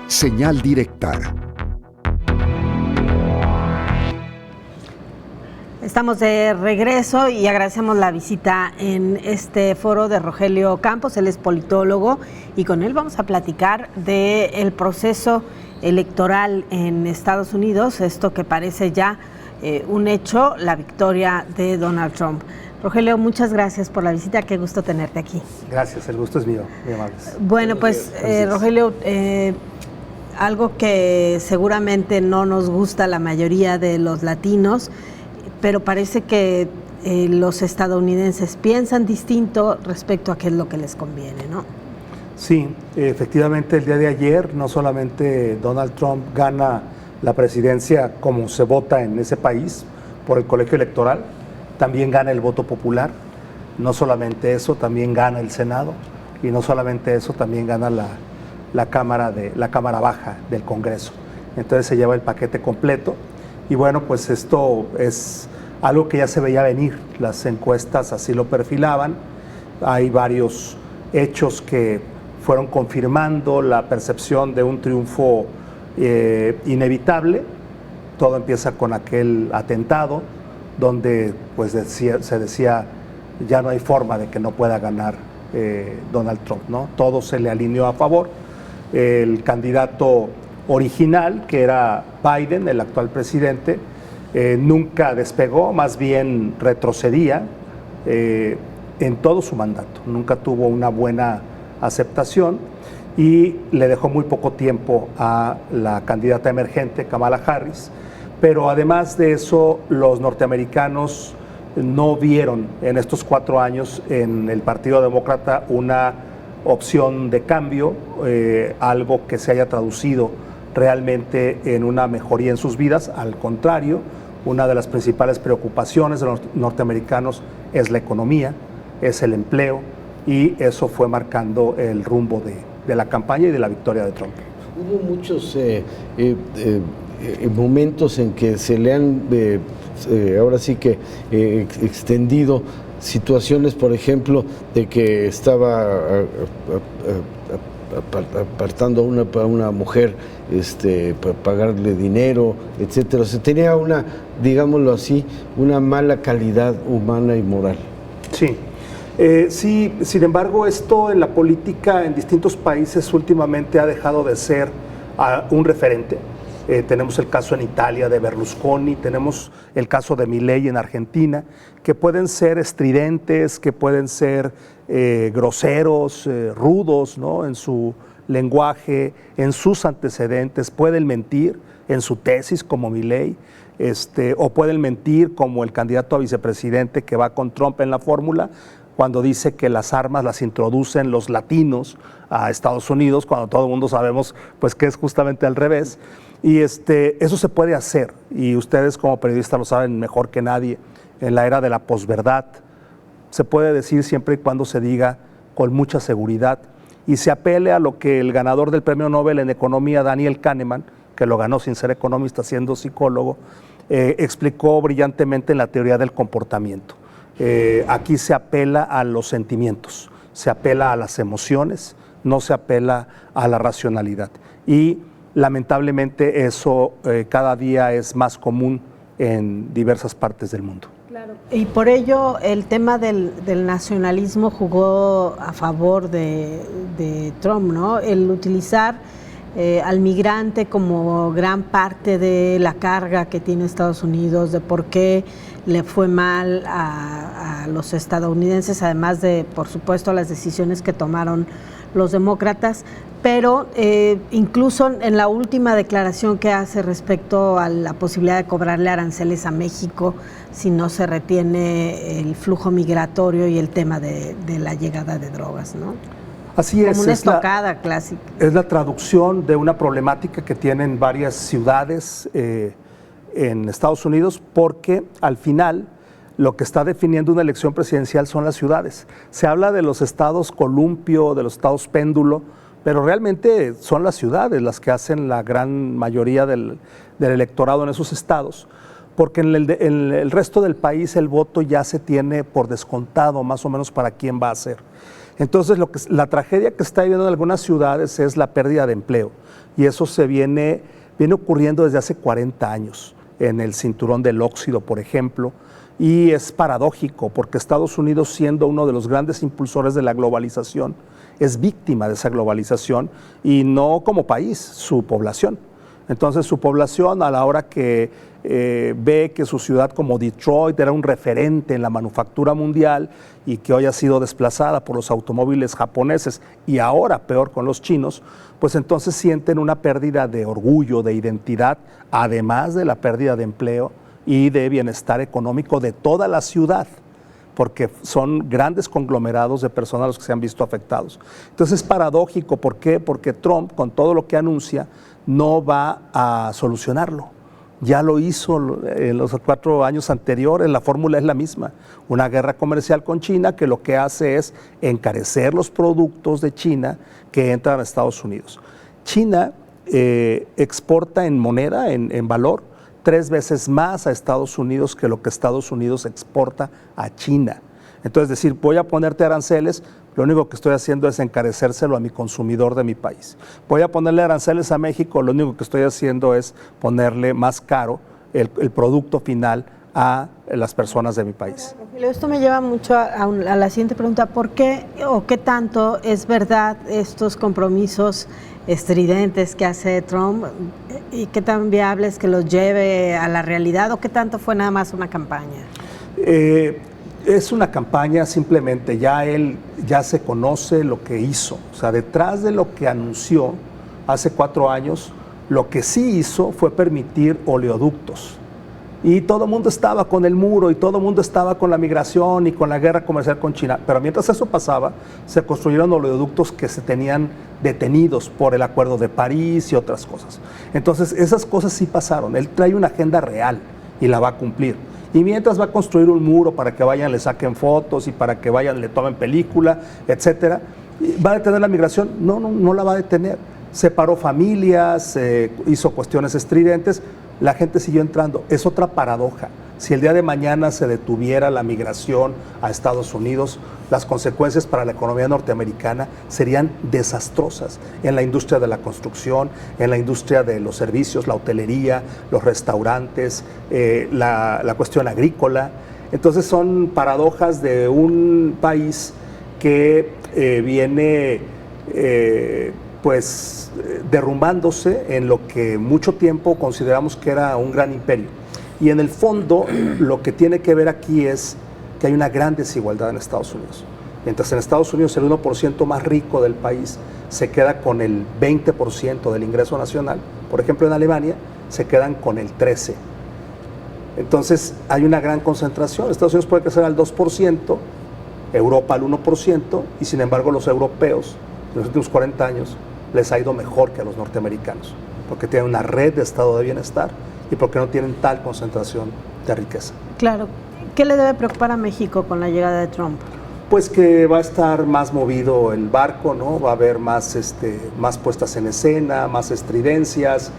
Señal directa. Estamos de regreso y agradecemos la visita en este foro de Rogelio Campos. Él es politólogo y con él vamos a platicar del proceso electoral en Estados Unidos, esto que parece ya un hecho, la victoria de Donald Trump. Rogelio, muchas gracias por la visita, qué gusto tenerte aquí. Gracias, el gusto es mío, muy amables. Bueno, pues Rogelio, algo que seguramente no nos gusta a la mayoría de los latinos, pero parece que los estadounidenses piensan distinto respecto a qué es lo que les conviene, ¿no? Sí, efectivamente el día de ayer no solamente Donald Trump gana la presidencia como se vota en ese país por el colegio electoral, también gana el voto popular, no solamente eso, también gana el Senado y no solamente eso, también gana la Cámara Baja del Congreso. Entonces se lleva el paquete completo. Y bueno, pues esto es algo que ya se veía venir, las encuestas así lo perfilaban, hay varios hechos que fueron confirmando la percepción de un triunfo inevitable. Todo empieza con aquel atentado, donde pues se decía ya no hay forma de que no pueda ganar Donald Trump, ¿no? Todo se le alineó a favor. El candidato original, que era Biden, el actual presidente, nunca despegó, más bien retrocedía en todo su mandato, nunca tuvo una buena aceptación y le dejó muy poco tiempo a la candidata emergente, Kamala Harris, pero además de eso, los norteamericanos no vieron en estos 4 años en el Partido Demócrata una opción de cambio, algo que se haya traducido realmente en una mejoría en sus vidas. Al contrario, una de las principales preocupaciones de los norteamericanos es la economía, es el empleo, y eso fue marcando el rumbo de la campaña y de la victoria de Trump. Hubo muchos momentos en que se le han, ahora sí que extendido situaciones, por ejemplo, de que estaba apartando a una mujer para pagarle dinero, etcétera. O sea, tenía una, digámoslo así, una mala calidad humana y moral. Sí. Sí, sin embargo, esto en la política en distintos países últimamente ha dejado de ser un referente. Tenemos el caso en Italia de Berlusconi, tenemos el caso de Milei en Argentina, que pueden ser estridentes, que pueden ser groseros, rudos, ¿no?, en su lenguaje, en sus antecedentes, pueden mentir en su tesis como Milei, o pueden mentir como el candidato a vicepresidente que va con Trump en la fórmula, cuando dice que las armas las introducen los latinos a Estados Unidos, cuando todo el mundo sabemos pues que es justamente al revés. Y eso se puede hacer, y ustedes como periodistas lo saben mejor que nadie, en la era de la posverdad. Se puede decir siempre y cuando se diga con mucha seguridad y se apele a lo que el ganador del premio Nobel en Economía, Daniel Kahneman, que lo ganó sin ser economista, siendo psicólogo, explicó brillantemente en la teoría del comportamiento. Aquí se apela a los sentimientos, se apela a las emociones, no se apela a la racionalidad. Y lamentablemente eso cada día es más común en diversas partes del mundo. Claro. Y por ello el tema del nacionalismo jugó a favor de Trump, ¿no? El utilizar al migrante como gran parte de la carga que tiene Estados Unidos, de por qué le fue mal a los estadounidenses, además de, por supuesto, las decisiones que tomaron los demócratas, pero incluso en la última declaración que hace respecto a la posibilidad de cobrarle aranceles a México si no se retiene el flujo migratorio y el tema de la llegada de drogas, ¿no? Así es. Como una estocada clásica. Es la traducción de una problemática que tienen varias ciudades en Estados Unidos, porque al final lo que está definiendo una elección presidencial son las ciudades. Se habla de los estados columpio, de los estados péndulo, pero realmente son las ciudades las que hacen la gran mayoría del electorado en esos estados, porque en el resto del país el voto ya se tiene por descontado más o menos para quién va a ser. Entonces, la tragedia que está viviendo en algunas ciudades es la pérdida de empleo, y eso viene ocurriendo desde hace 40 años, en el cinturón del óxido, por ejemplo, y es paradójico porque Estados Unidos, siendo uno de los grandes impulsores de la globalización, es víctima de esa globalización, y no como país, su población. Entonces su población, a la hora que ve que su ciudad como Detroit era un referente en la manufactura mundial y que hoy ha sido desplazada por los automóviles japoneses y ahora peor con los chinos, pues entonces sienten una pérdida de orgullo, de identidad, además de la pérdida de empleo y de bienestar económico de toda la ciudad, porque son grandes conglomerados de personas los que se han visto afectados. Entonces es paradójico, ¿por qué? Porque Trump, con todo lo que anuncia, no va a solucionarlo. Ya lo hizo en los 4 años anteriores, la fórmula es la misma, una guerra comercial con China que lo que hace es encarecer los productos de China que entran a Estados Unidos. China exporta en moneda, en valor, 3 veces más a Estados Unidos que lo que Estados Unidos exporta a China. Entonces, decir, voy a ponerte aranceles, lo único que estoy haciendo es encarecérselo a mi consumidor de mi país. Voy a ponerle aranceles a México, lo único que estoy haciendo es ponerle más caro el producto final a las personas de mi país. Esto me lleva mucho a la siguiente pregunta: ¿por qué o qué tanto es verdad estos compromisos estridentes que hace Trump y qué tan viable es que los lleve a la realidad, o qué tanto fue nada más una campaña? Es una campaña, simplemente ya se conoce lo que hizo. O sea, detrás de lo que anunció hace 4 años, lo que sí hizo fue permitir oleoductos. Y todo el mundo estaba con el muro, y todo el mundo estaba con la migración y con la guerra comercial con China. Pero mientras eso pasaba, se construyeron oleoductos que se tenían detenidos por el Acuerdo de París y otras cosas. Entonces, esas cosas sí pasaron. Él trae una agenda real y la va a cumplir. Y mientras va a construir un muro para que vayan, le saquen fotos y para que vayan, le tomen película, etcétera, ¿va a detener la migración? No la va a detener. Separó familias, hizo cuestiones estridentes, la gente siguió entrando. Es otra paradoja. Si el día de mañana se detuviera la migración a Estados Unidos, las consecuencias para la economía norteamericana serían desastrosas en la industria de la construcción, en la industria de los servicios, la hotelería, los restaurantes, la cuestión agrícola. Entonces son paradojas de un país que viene derrumbándose en lo que mucho tiempo consideramos que era un gran imperio. Y en el fondo, lo que tiene que ver aquí es que hay una gran desigualdad en Estados Unidos. Mientras en Estados Unidos el 1% más rico del país se queda con el 20% del ingreso nacional, por ejemplo en Alemania se quedan con el 13%. Entonces hay una gran concentración. Estados Unidos puede crecer al 2%, Europa al 1%, y sin embargo los europeos en los últimos 40 años les ha ido mejor que a los norteamericanos, porque tienen una red de estado de bienestar y porque no tienen tal concentración de riqueza. Claro. ¿Qué le debe preocupar a México con la llegada de Trump? Pues que va a estar más movido el barco, ¿no? Va a haber más puestas en escena, más estridencias,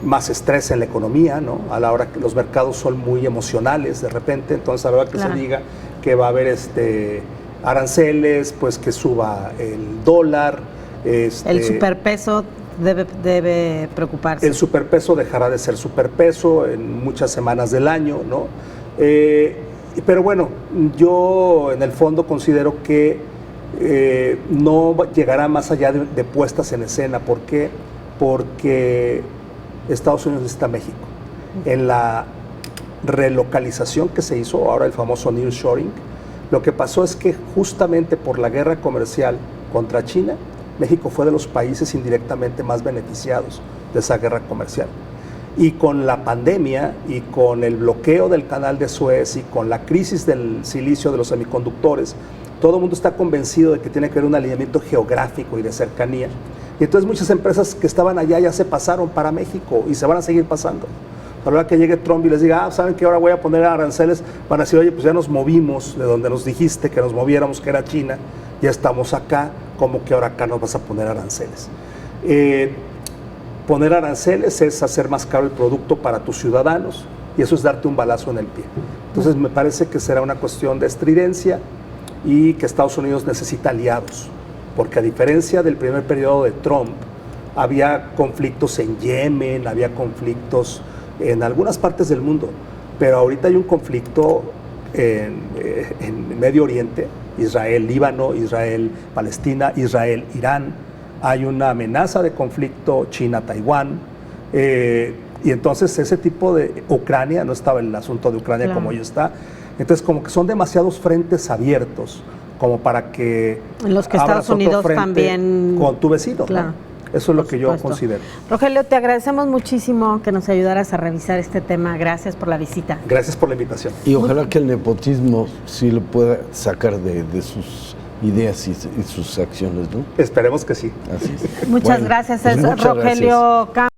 más estrés en la economía, ¿no? A la hora que los mercados son muy emocionales de repente, entonces a la hora que se diga que va a haber aranceles, pues que suba el dólar. El superpeso debe preocuparse. El superpeso dejará de ser superpeso en muchas semanas del año, ¿no? Pero bueno, yo en el fondo considero que no llegará más allá de puestas en escena. ¿Por qué? Porque Estados Unidos necesita México. En la relocalización que se hizo, ahora el famoso nearshoring, lo que pasó es que justamente por la guerra comercial contra China, México fue de los países indirectamente más beneficiados de esa guerra comercial. Y con la pandemia y con el bloqueo del canal de Suez y con la crisis del silicio de los semiconductores, todo el mundo está convencido de que tiene que haber un alineamiento geográfico y de cercanía. Y entonces muchas empresas que estaban allá ya se pasaron para México y se van a seguir pasando. A la hora que llegue Trump y les diga, ¿saben qué? Ahora voy a poner aranceles, van a decir, oye, pues ya nos movimos de donde nos dijiste que nos moviéramos, que era China, ya estamos acá, como que ahora acá nos vas a poner aranceles. Poner aranceles es hacer más caro el producto para tus ciudadanos, y eso es darte un balazo en el pie. Entonces me parece que será una cuestión de estridencia, y que Estados Unidos necesita aliados, porque a diferencia del primer periodo de Trump, había conflictos en Yemen, había conflictos en algunas partes del mundo, pero ahorita hay un conflicto en Medio Oriente, Israel-Líbano, Israel-Palestina, Israel-Irán, hay una amenaza de conflicto China-Taiwán, y entonces ese tipo de Ucrania, no estaba el asunto de Ucrania como hoy está, entonces como que son demasiados frentes abiertos como para que en los que Estados Unidos también con tu vecino, claro. ¿no? Eso es lo que yo considero. Rogelio, te agradecemos muchísimo que nos ayudaras a revisar este tema. Gracias por la visita. Gracias por la invitación. Y ojalá que el nepotismo sí lo pueda sacar de sus ideas y sus acciones, ¿no? Esperemos que sí. Así es. Muchas gracias, pues muchas Rogelio Campos.